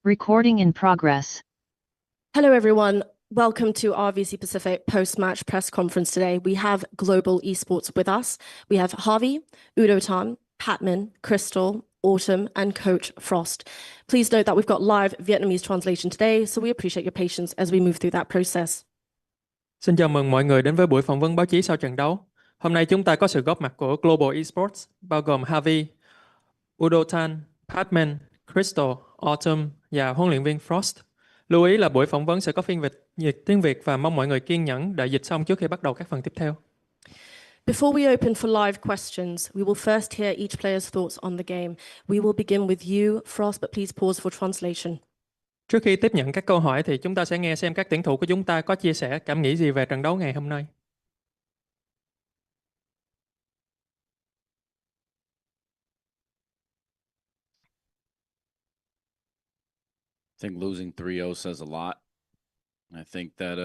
Recording in progress. Hello, everyone. Welcome to our VC Pacific post-match press conference today. We have global esports with us. We have Harvey, Udo Tan, Patman, Crystal, Autumn, and Coach Frost. Please note that we've got live Vietnamese translation today, so we appreciate your patience as we move through that process. Xin chào mừng mọi người đến với buổi phỏng vấn báo chí sau trận đấu. Hôm nay chúng ta có sự góp mặt của Global Esports, bao gồm Harvey, Udo Tan, Patman, Crystal, Autumn và huấn luyện viên Frost. Lưu ý là buổi phỏng vấn sẽ có phiên dịch tiếng Việt và mong mọi người kiên nhẫn đợi dịch xong trước khi bắt đầu các phần tiếp theo. Before we open for live questions, we will first hear each player's thoughts on the game. We will begin with you, Frost, but please pause for translation. Trước khi tiếp nhận các câu hỏi thì chúng ta sẽ nghe xem các tuyển thủ của chúng ta có chia sẻ cảm nghĩ gì về trận đấu ngày hôm nay. I think losing 3-0 says a lot. I think that,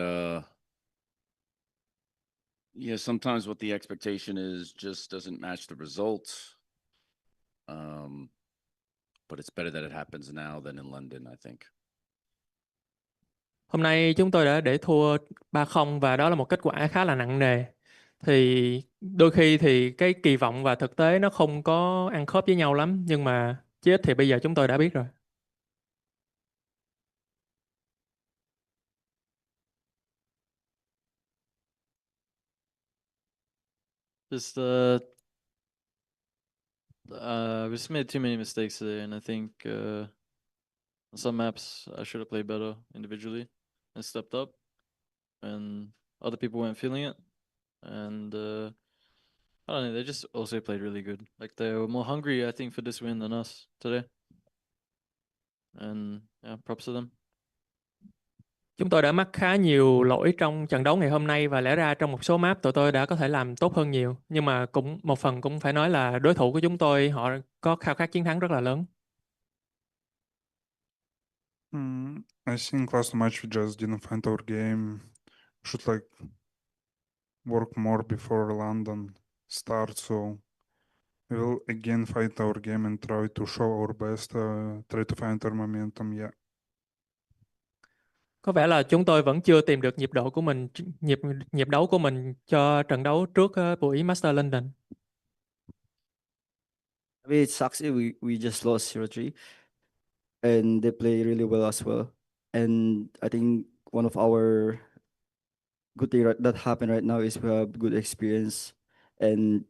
sometimes what the expectation is just doesn't match the results. But it's better that it happens now than in London, I think. Hôm nay chúng tôi đã để thua 3-0 và đó là một kết quả khá là nặng nề. Thì đôi khi thì cái kỳ vọng và thực tế nó không có ăn khớp với nhau lắm, nhưng mà chí ít thì bây giờ chúng tôi đã biết rồi. We just made too many mistakes today, and I think on some maps I should have played better individually and stepped up, and other people weren't feeling it. And I don't know, they just also played really good. Like they were more hungry, I think, for this win than us today. And yeah, props to them. Chúng tôi đã mắc khá nhiều lỗi trong trận đấu ngày hôm nay và lẽ ra trong một số map tụi tôi đã có thể làm tốt hơn nhiều. Nhưng mà cũng một phần cũng phải nói là đối thủ của chúng tôi họ có khao khát chiến thắng rất là lớn. I think last match we just didn't find our game. Should work more before London starts. So we will again fight our game and try to show our best. Try to find our momentum. Yeah. Có vẻ là chúng tôi vẫn chưa tìm được nhịp độ của mình, nhịp đấu của mình cho trận đấu trước buổi Master London. I mean, it sucks. We just lost 0-3, and they play really well as well. And I think one of our good thing that happened right now is we have good experience and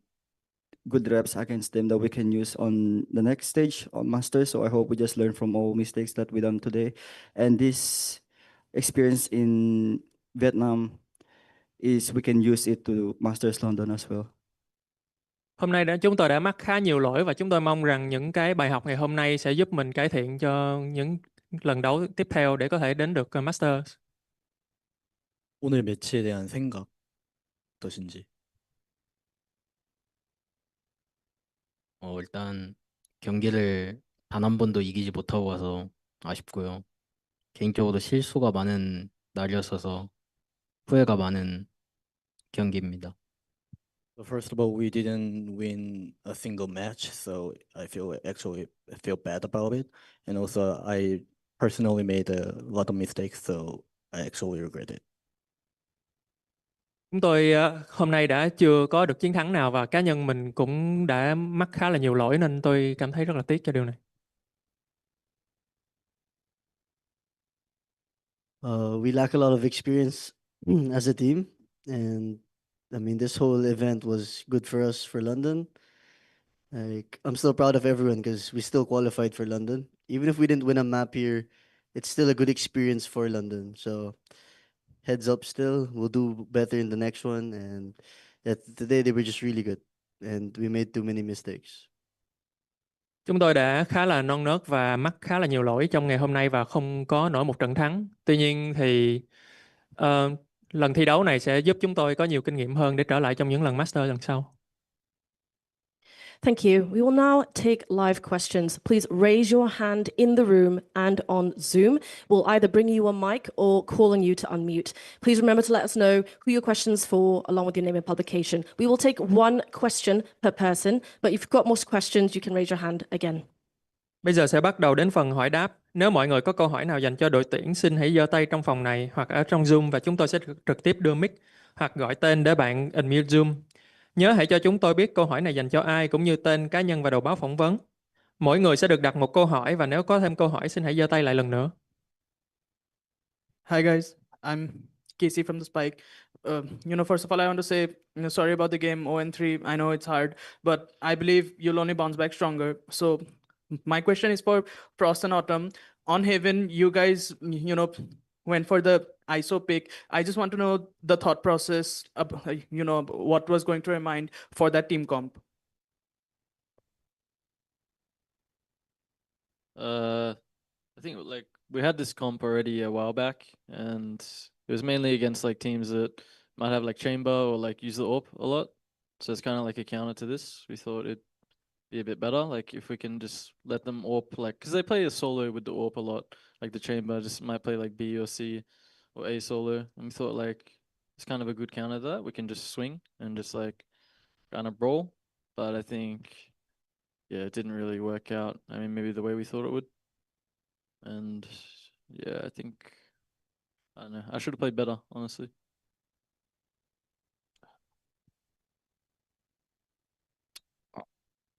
good reps against them that we can use on the next stage on Masters. So I hope we just learn from all mistakes that we done today, and this experience in Vietnam is we can use it to Masters London as well. Hôm nay chúng tôi đã mắc khá nhiều lỗi và chúng tôi mong rằng những cái bài học ngày hôm nay sẽ giúp mình cải thiện cho những lần đấu tiếp theo để có thể đến được Masters. 오늘 매치에 대한 생각 어떠신지? 일단 경기를 단 한 번도 이기지 못하고 가서 아쉽고요. 개인적으로 실수가 많은 날이었어서 후회가 많은 경기입니다. So first of all, we didn't win a single match, so I feel bad about it. And also, I personally made a lot of mistakes, so I actually regret it. Chúng tôi hôm nay đã chưa có được chiến thắng nào và cá nhân mình cũng đã mắc khá là nhiều lỗi nên tôi cảm thấy rất là tiếc cho điều này. We lack a lot of experience as a team, and I mean this whole event was good for us for London. I'm still proud of everyone because we still qualified for London. Even if we didn't win a map here, it's still a good experience for London. So heads up still, we'll do better in the next one. And today they were just really good, and we made too many mistakes. Chúng tôi đã khá là non nớt và mắc khá là nhiều lỗi trong ngày hôm nay và không có nổi một trận thắng. Tuy nhiên thì lần thi đấu này sẽ giúp chúng tôi có nhiều kinh nghiệm hơn để trở lại trong những lần Master lần sau. Thank you. We will now take live questions. Please raise your hand in the room and on Zoom. We'll either bring you a mic or call on you to unmute. Please remember to let us know who your question's for along with your name and publication. We will take one question per person, but if you've got more questions, you can raise your hand again. Bây giờ sẽ bắt đầu đến phần hỏi đáp. Nếu mọi người có câu hỏi nào dành cho đội tuyển, xin hãy giơ tay trong phòng này hoặc ở trong Zoom và chúng tôi sẽ trực tiếp đưa mic hoặc gọi tên để bạn unmute Zoom. Nhớ hãy cho chúng tôi biết câu hỏi này dành cho ai cũng như tên cá nhân và đầu báo phỏng vấn. Mỗi người sẽ được đặt một câu hỏi và nếu có thêm câu hỏi xin hãy giơ tay lại lần nữa. Hi guys, I'm Casey from the Spike. First of all, I want to say, sorry about the game 0-3. I know it's hard, but I believe you'll only bounce back stronger. So my question is for Frost and Autumn. On Haven, you guys, went for the ISO pick. I just want to know the thought process, what was going through your mind for that team comp. I think like we had this comp already a while back, and it was mainly against like teams that might have like chamber or like use the AWP a lot. So it's kind of like a counter to this. We thought it'd be a bit better, like if we can just let them AWP, like because they play a solo with the AWP a lot. Like the chamber just might play like B or C or A solo, and we thought like it's kind of a good counter to that. We can just swing and just like kind of brawl, but I think yeah, it didn't really work out. I mean, maybe the way we thought it would. And yeah, I think I don't know. I should have played better, honestly.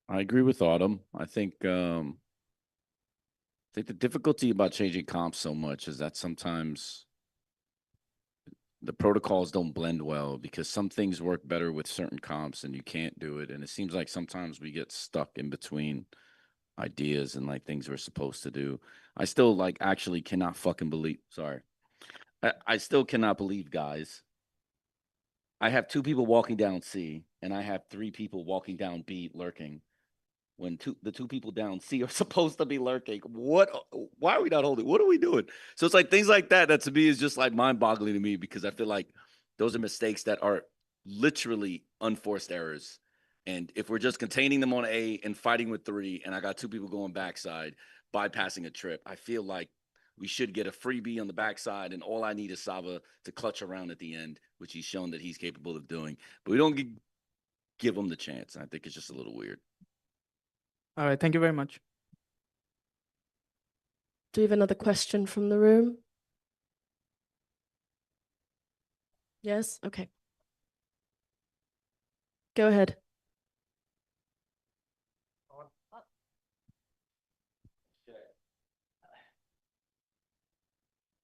I agree with Autumn. I think the difficulty about changing comps so much is that sometimes the protocols don't blend well because some things work better with certain comps and you can't do it. And it seems like sometimes we get stuck in between ideas and like things we're supposed to do. I still like actually cannot fucking believe, sorry. I still cannot believe, guys. I have 2 people walking down C and I have 3 people walking down B lurking. When the 2 people down C are supposed to be lurking. Why are we not holding? What are we doing? So it's like things like that to me is just like mind-boggling to me because I feel like those are mistakes that are literally unforced errors. And if we're just containing them on A and fighting with 3, and I got 2 people going backside, bypassing a trip, I feel like we should get a freebie on the backside, and all I need is Saba to clutch around at the end, which he's shown that he's capable of doing. But we don't give him the chance. I think it's just a little weird. All right, thank you very much. Do we have another question from the room? Yes? Okay. Go ahead.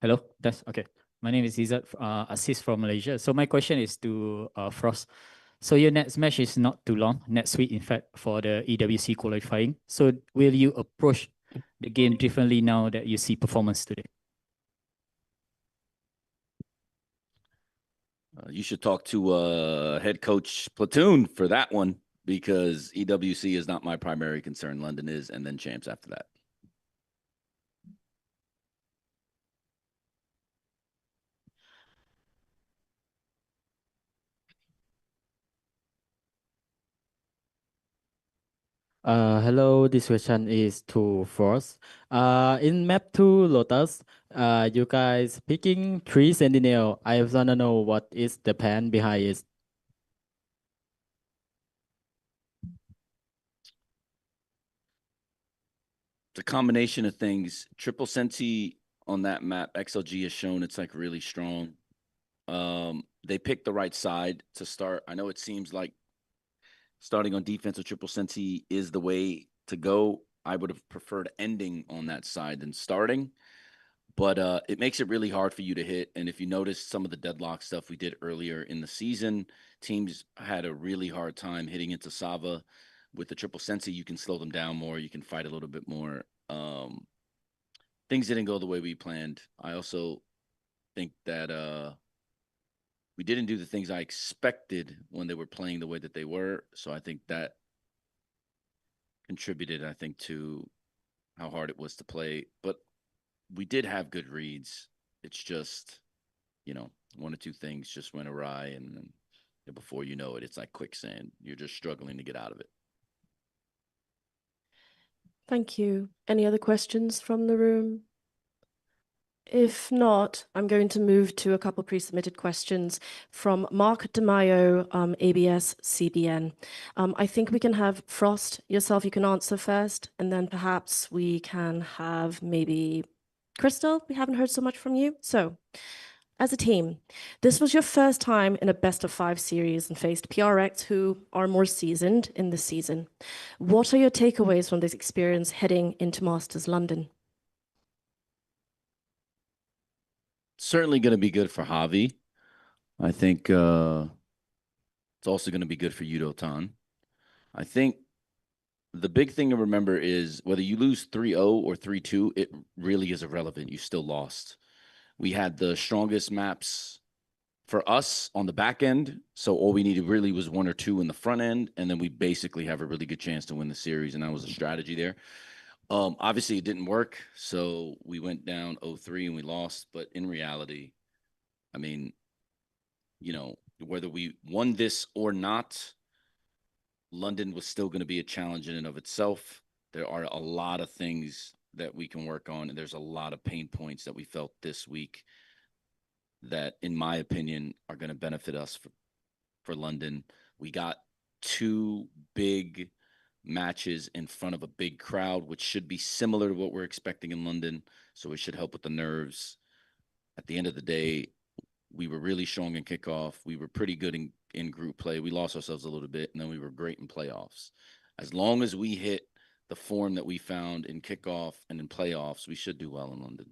Hello, that's okay. My name is Izzat, assist from Malaysia. So my question is to Frost. So your next match is not too long, next week, in fact, for the EWC qualifying. So will you approach the game differently now that you see performance today? You should talk to head coach Platoon for that one because EWC is not my primary concern. London is, and then champs after that. Hello, this question is to Frost. In map 2 Lotus, you guys picking 3 Sentinel. I wanna know what is the plan behind it. It's a combination of things. Triple Senti on that map, XLG has shown it's like really strong. They picked the right side to start. I know it seems like starting on defense with Triple Senti is the way to go. I would have preferred ending on that side than starting, but it makes it really hard for you to hit. And if you notice some of the deadlock stuff we did earlier in the season, teams had a really hard time hitting into Sava. With the Triple Senti, you can slow them down more. You can fight a little bit more. Things didn't go the way we planned. I also think that we didn't do the things I expected when they were playing the way that they were. So I think that contributed, I think, to how hard it was to play. But we did have good reads. It's just, 1 or 2 things just went awry. And then before you know it, it's like quicksand. You're just struggling to get out of it. Thank you. Any other questions from the room? If not, I'm going to move to a couple pre-submitted questions from Mark DeMaio, ABS CBN. I think we can have Frost, yourself, you can answer first, and then perhaps we can have maybe Crystal. We haven't heard so much from you. So, as a team, this was your first time in a best-of-5 series and faced PRX, who are more seasoned in the season. What are your takeaways from this experience heading into Masters London? Certainly going to be good for Javi. I think it's also going to be good for Yudotan. I think the big thing to remember is whether you lose 3-0 or 3-2, it really is irrelevant. You still lost. We had the strongest maps for us on the back end, so all we needed really was 1 or 2 in the front end, and then we basically have a really good chance to win the series, and that was a strategy there. Obviously, it didn't work, so we went down 0-3 and we lost, but in reality, I mean, you know, whether we won this or not, London was still going to be a challenge in and of itself. There are a lot of things that we can work on, and there's a lot of pain points that we felt this week that, in my opinion, are going to benefit us for London. We got 2 big matches in front of a big crowd, which should be similar to what we're expecting in London, so it should help with the nerves. At the end of the day, we were really strong in kickoff. We were pretty good in group play. We lost ourselves a little bit, and then we were great in playoffs. As long as we hit the form that we found in kickoff and in playoffs, we should do well in London.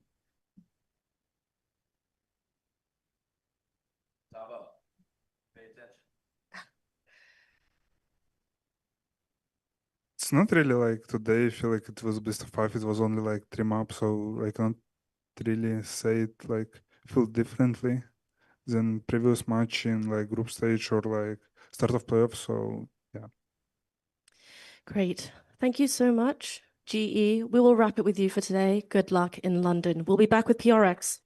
Pay attention. It's not really like today. I feel like it was best of 5. It was only like 3 maps, so I can't really say it like feel differently than previous match in like group stage or like start of playoffs. So yeah. Great. Thank you so much, GE. We will wrap it with you for today. Good luck in London. We'll be back with PRX.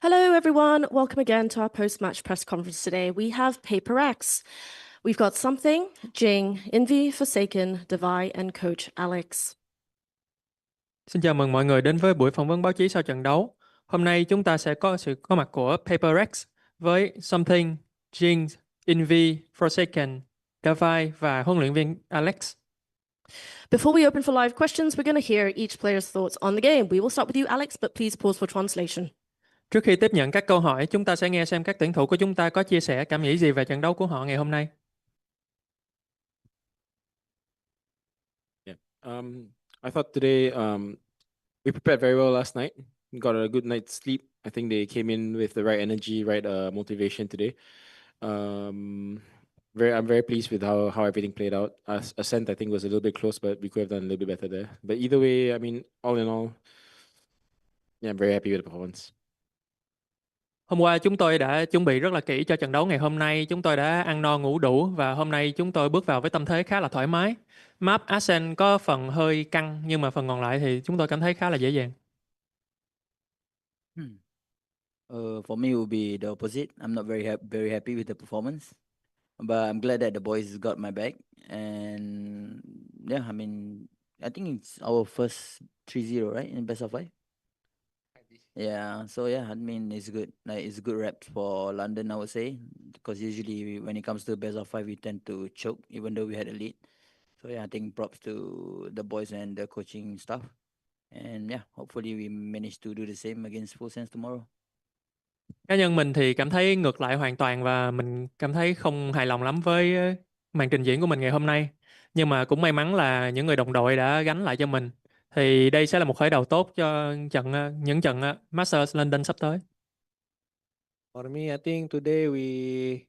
Hello, everyone. Welcome again to our post-match press conference today. We have Paper X. We've got Something, Jing, Envy, Forsaken, Devi, and Coach Alex. Xin chào mừng mọi người đến với buổi phỏng vấn báo chí sau trận đấu. Hôm nay chúng ta sẽ có sự có mặt của Paper X với Something, Jing, Envy, Forsaken, Devi và huấn luyện viên Alex. Before we open for live questions, we're going to hear each player's thoughts on the game. We will start with you, Alex, but please pause for translation. Trước khi tiếp nhận các câu hỏi, chúng ta sẽ nghe xem các tuyển thủ của chúng ta có chia sẻ cảm nghĩ gì về trận đấu của họ ngày hôm nay. I thought today we prepared very well last night. Got a good night's sleep. I think they came in with the right energy, right motivation today. I'm very pleased with how everything played out. Ascent I think was a little bit close, but we could have done a little bit better there. But either way, I mean, all in all, yeah, I'm very happy with the performance. Hôm qua chúng tôi đã chuẩn bị rất là kỹ cho trận đấu ngày hôm nay. Chúng tôi đã ăn no ngủ đủ và hôm nay chúng tôi bước vào với tâm thế khá là thoải mái. Map Ascent có phần hơi căng nhưng mà phần còn lại thì chúng tôi cảm thấy khá là dễ dàng. For me, it would be the opposite. I'm not very happy with the performance, but I'm glad that the boys got my back. And yeah, I mean, I think it's our first 3-0, right, in best of 5. Yeah, so yeah, I mean, it's good. Like, it's good reps for London, I would say, because usually when it comes to best of 5, we tend to choke, even though we had a lead. So yeah, I think props to the boys and the coaching staff. And yeah, hopefully we manage to do the same against Full Sense tomorrow. Cá nhân mình thì cảm thấy ngược lại hoàn toàn và mình cảm thấy không hài lòng lắm với màn trình diễn của mình ngày hôm nay. Nhưng mà cũng may mắn là những người đồng đội đã gánh lại cho mình. Thì đây sẽ là một khởi đầu tốt cho những trận Masters London sắp tới. For me, I think today we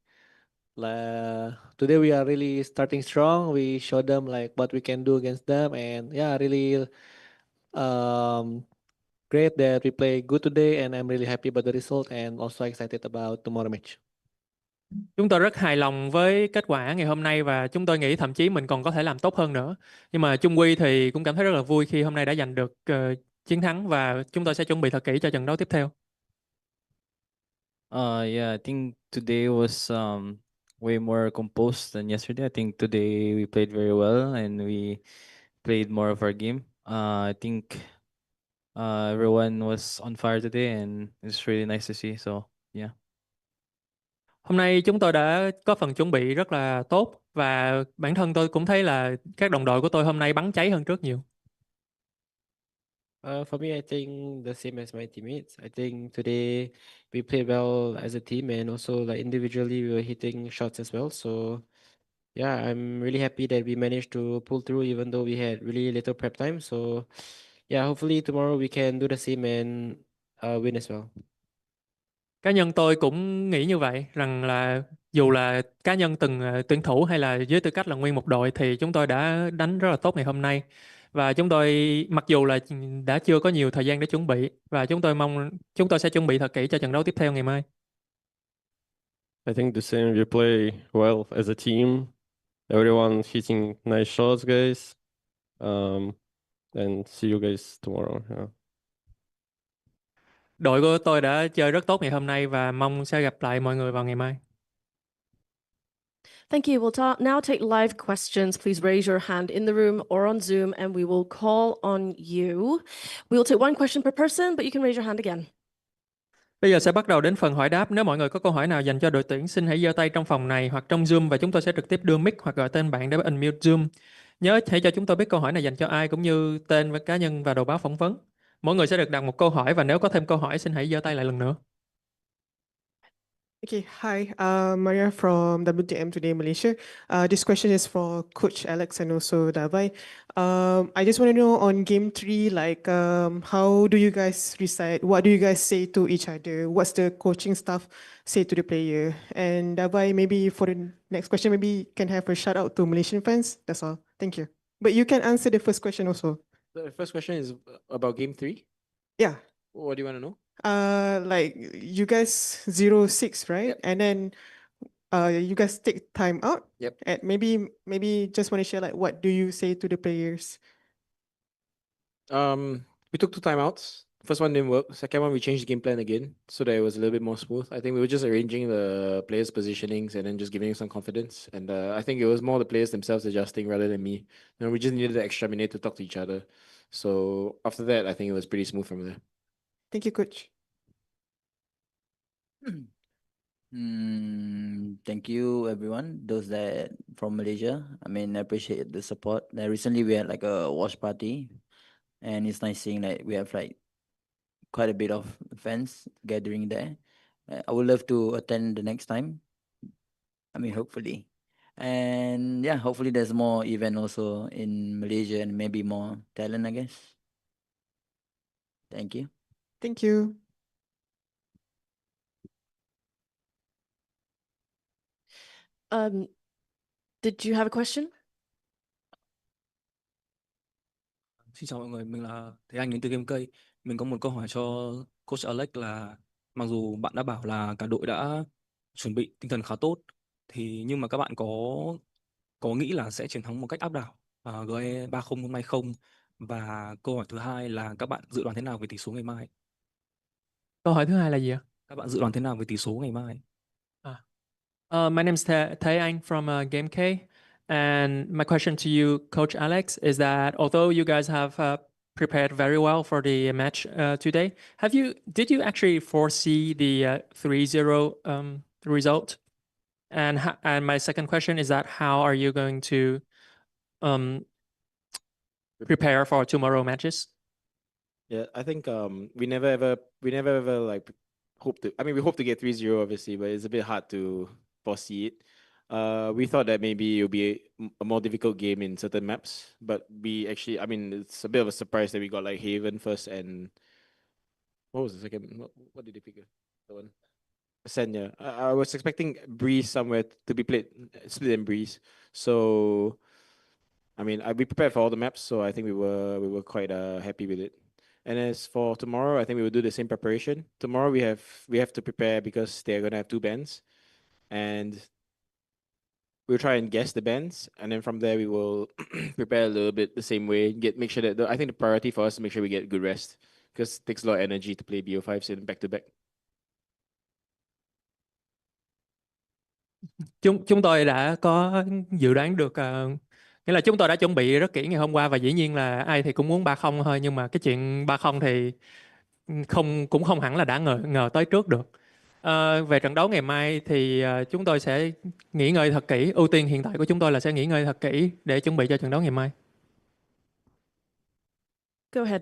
are really starting strong. We showed them like what we can do against them, and yeah, really great that we play good today. And I'm really happy about the result, and also excited about tomorrow match. Chúng tôi rất hài lòng với kết quả ngày hôm nay và chúng tôi nghĩ thậm chí mình còn có thể làm tốt hơn nữa. Nhưng mà chung quy thì cũng cảm thấy rất là vui khi hôm nay đã giành được chiến thắng và chúng tôi sẽ chuẩn bị thật kỹ cho trận đấu tiếp theo. Yeah, I think today was way more composed than yesterday. I think today we played very well and we played more of our game. I think everyone was on fire today and it's really nice to see. So yeah. Hôm nay chúng tôi đã có phần chuẩn bị rất là tốt và bản thân tôi cũng thấy là các đồng đội của tôi hôm nay bắn cháy hơn trước nhiều. For me, I think the same as my teammates. I think today we played well as a team, and also like individually we were hitting shots as well. So yeah, I'm really happy that we managed to pull through even though we had really little prep time. So yeah, hopefully tomorrow we can do the same and win as well. Cá nhân tôi cũng nghĩ như vậy, rằng là dù là cá nhân từng tuyển thủ hay là với tư cách là nguyên một đội thì chúng tôi đã đánh rất là tốt ngày hôm nay. Và chúng tôi mặc dù là đã chưa có nhiều thời gian để chuẩn bị và chúng tôi mong chúng tôi sẽ chuẩn bị thật kỹ cho trận đấu tiếp theo ngày mai. I think the same. We play well as a team. Everyone hitting nice shots, guys. And see you guys tomorrow. Yeah. Đội của tôi đã chơi rất tốt ngày hôm nay và mong sẽ gặp lại mọi người vào ngày mai. Thank you. We'll now take live questions. Please raise your hand in the room or on Zoom and we will call on you. We will take one question per person, but you can raise your hand again. Bây giờ sẽ bắt đầu đến phần hỏi đáp. Nếu mọi người có câu hỏi nào dành cho đội tuyển, xin hãy giơ tay trong phòng này hoặc trong Zoom và chúng tôi sẽ trực tiếp đưa mic hoặc gọi tên bạn để unmute Zoom. Nhớ hãy cho chúng tôi biết câu hỏi này dành cho ai cũng như tên và cá nhân và đầu báo phỏng vấn. Mỗi người sẽ được đặt một câu hỏi và nếu có thêm câu hỏi xin hãy giơ tay lại lần nữa. Okay, hi, Maria from WTM Today Malaysia. This question is for Coach Alex and also Davai. I just want to know on game 3, like how do you guys decide? What do you guys say to each other? What's the coaching staff say to the player? And Davai, maybe for the next question, maybe you can have a shout out to Malaysian fans. That's all. Thank you. But you can answer the first question also. The first question is about game 3. Yeah. What do you want to know? Like you guys 0-6, right? Yep. And then you guys take time out. Yep. And maybe just want to share like what do you say to the players? We took 2 timeouts. First one didn't work. Second one, we changed the game plan again so that it was a little bit more smooth. I think we were just arranging the players' positionings and then just giving some confidence. And I think it was more the players themselves adjusting rather than me. We just needed the extra minute to talk to each other. So after that, I think it was pretty smooth from there. Thank you, coach. Thank you, everyone. Those that from Malaysia. I mean, I appreciate the support. Recently, we had like a watch party, and it's nice seeing that we have like quite a bit of fans gathering there. I would love to attend the next time. I mean, hopefully. And yeah, hopefully there's more event also in Malaysia and maybe more talent, I guess. Thank you. Thank you. Did you have a question? Xin chào mọi người, mình là Thế Anh đến từ Game Cây. Mình có một câu hỏi cho coach Alex là mặc dù bạn đã bảo là cả đội đã chuẩn bị tinh thần khá tốt nhưng mà các bạn có nghĩ là sẽ chiến thắng một cách áp đảo GE 3-0 hôm nay không? Và câu hỏi thứ hai là các bạn dự đoán thế nào về tỷ số ngày mai? Câu hỏi thứ hai là gì ạ? Các bạn dự đoán thế nào về tỷ số ngày mai? My name is Tae Anh from Game K, and my question to you, Coach Alex, is that although you guys have prepared very well for the match today, did you actually foresee the 3-0 result? And my second question is that how are you going to prepare for tomorrow matches? Yeah, I think we never ever like hope to. I mean, we hope to get 3-0 obviously, but it's a bit hard to foresee it. We thought that maybe it'll be a more difficult game in certain maps, but we actually, I mean, it's a bit of a surprise that we got like Haven first and what was the second? What did they pick? The one. Ascend, yeah. I was expecting Breeze somewhere to be played, Split and Breeze. So, I mean, we prepared for all the maps, so I think we were quite happy with it. And as for tomorrow, I think we will do the same preparation. Tomorrow we have to prepare because they're gonna have 2 bands, and we'll try and guess the bands, and then from there we will prepare a little bit the same way. Make sure that I think the priority for us is make sure we get good rest because it takes a lot of energy to play BO5s in back to back. Chúng tôi đã có dự đoán được, nghĩa là chúng tôi đã chuẩn bị rất kỹ ngày hôm qua và dĩ nhiên là ai thì cũng muốn 3-0 thôi, nhưng mà cái chuyện 3-0 thì cũng không hẳn là đã ngờ tới trước được. Về trận đấu ngày mai thì chúng tôi sẽ nghỉ ngơi thật kỹ. Ưu tiên hiện tại của chúng tôi là sẽ nghỉ ngơi thật kỹ để chuẩn bị cho trận đấu ngày mai. Go ahead.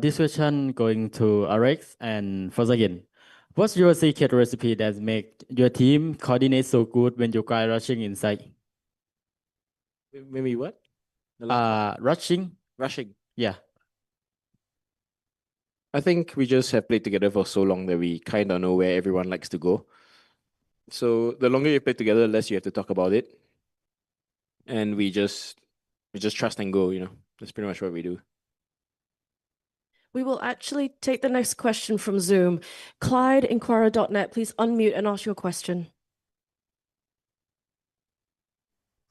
This question going to Prx and Vs Ge. What's your secret recipe that make your team coordinate so good when you guys rushing inside? Maybe what? Rushing. Yeah. I think we just have played together for so long that we kind of know where everyone likes to go. So the longer you play together, the less you have to talk about it. And we just trust and go, That's pretty much what we do. We will actually take the next question from Zoom. Clyde, Inquirer.net, please unmute and ask your question.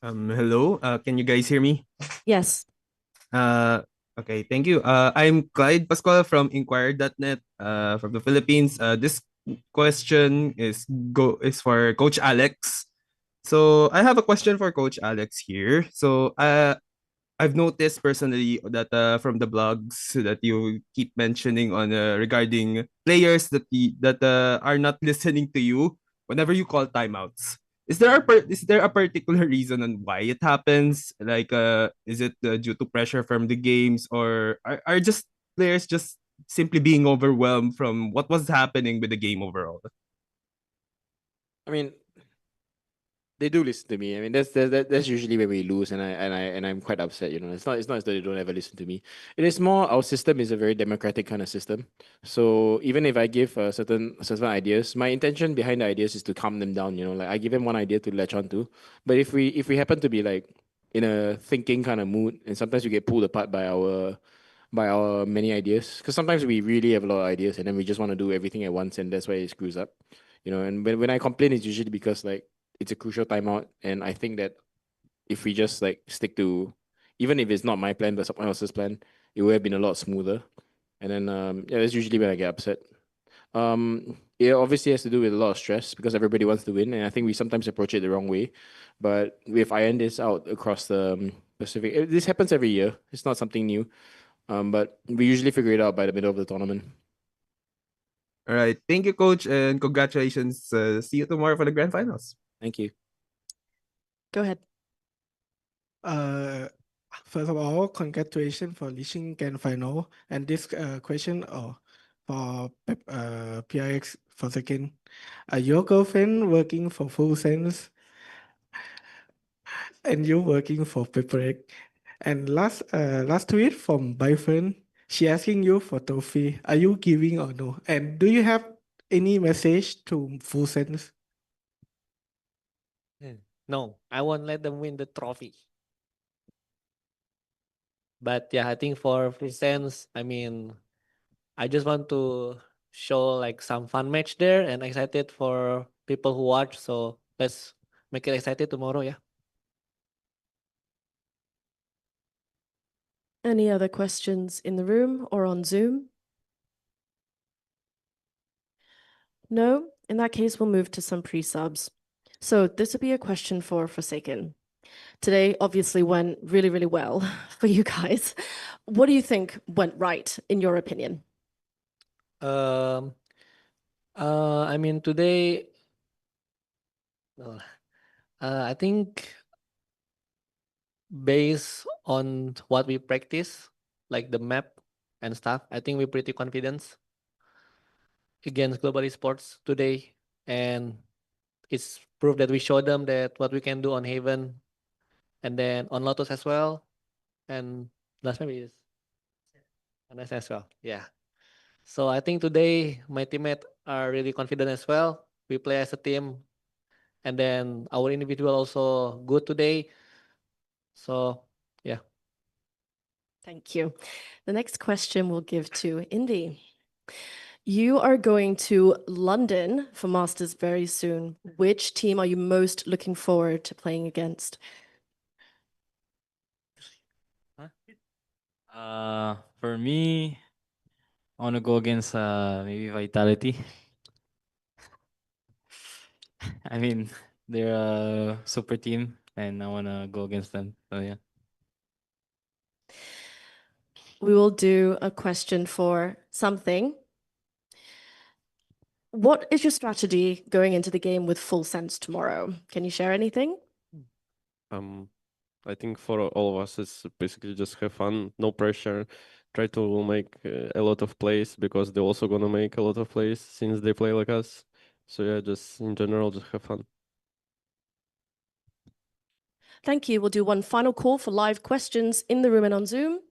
Hello, can you guys hear me? Yes. Okay, thank you. I'm Clyde Pascual from Inquirer.net, from the Philippines. This question is for Coach Alex. So I have a question for Coach Alex here. So I've noticed personally that from the blogs that you keep mentioning on regarding players that are not listening to you whenever you call timeouts. Is there a particular reason on why it happens? Like, is it due to pressure from the games, or are just players just simply being overwhelmed from what was happening with the game overall? I mean, they do listen to me. I mean, that's usually when we lose, and I'm quite upset. It's not as though they don't ever listen to me. It is more our system is a very democratic kind of system. So even if I give certain ideas, my intention behind the ideas is to calm them down. Like I give them one idea to latch on to. But if we happen to be like in a thinking kind of mood, and sometimes we get pulled apart by our many ideas, because sometimes we really have a lot of ideas, and then we just want to do everything at once, and that's why it screws up. And when I complain, it's usually because like it's a crucial timeout, and I think that if we just like stick to, even if it's not my plan but someone else's plan, it would have been a lot smoother. And then yeah, that's usually when I get upset. It obviously has to do with a lot of stress because everybody wants to win, and I think we sometimes approach it the wrong way. But we've ironed this out across the Pacific. This happens every year. It's not something new. But we usually figure it out by the middle of the tournament. All right. Thank you, coach, and congratulations. See you tomorrow for the grand finals. Thank you. Go ahead. First of all, congratulations for reaching grand final. And this question for PRX for second. Your girlfriend working for Full Sense and you working for Prx. And last tweet from Byfern, she asking you for trophy. Are you giving or no? And do you have any message to Full Sense? No, I won't let them win the trophy. But yeah, I think for Sense, I mean, I just want to show like some fun match there and excited for people who watch. So let's make it excited tomorrow. Yeah. Any other questions in the room or on Zoom? No? In that case, we'll move to some pre-subs. So this would be a question for Forsaken. Today obviously went really, really well for you guys. What do you think went right, in your opinion? I mean, today, I think based on what we practice, like the map and stuff, I think we're pretty confident against global esports today. And it's proof that we show them that what we can do on Haven and then on Lotus as well. And last maybe is on S as well. Yeah. So I think today my teammates are really confident as well. We play as a team. And then our individual also good today. So yeah. Thank you. The next question we'll give to Indy. You are going to London for Masters very soon. Which team are you most looking forward to playing against? For me, I want to go against maybe Vitality. I mean, they're a super team, and I want to go against them. So yeah. We will do a question for something. What is your strategy going into the game with Full Sense tomorrow? Can you share anything? I think for all of us, it's basically just have fun, no pressure. Try to make a lot of plays because they're also gonna make a lot of plays since they play like us. So yeah, just in general, just have fun. Thank you. We'll do one final call for live questions in the room and on Zoom.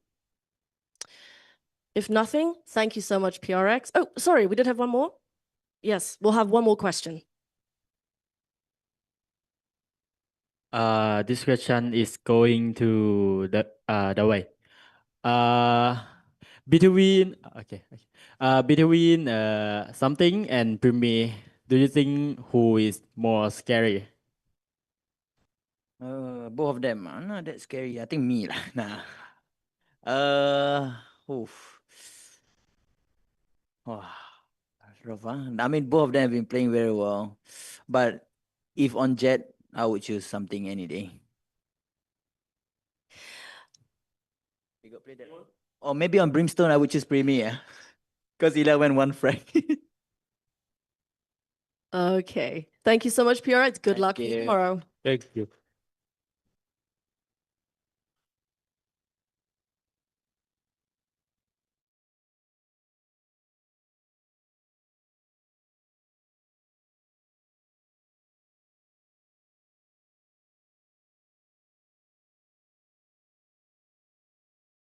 If nothing, thank you so much, PRX. Oh, sorry, we did have one more. Yes, we'll have one more question. This question is going to the way. Between something and Premier, do you think who is more scary? Both of them are not that scary. I think me lah. Nah. Oof. Wow. That's rough, huh? I mean, both of them have been playing very well. But if on Jet, I would choose something any day. You got play that one? Or maybe on Brimstone, I would choose Premier. Because 11-1 frag. Okay. Thank you so much, PRX. Good luck for you tomorrow. Thank you.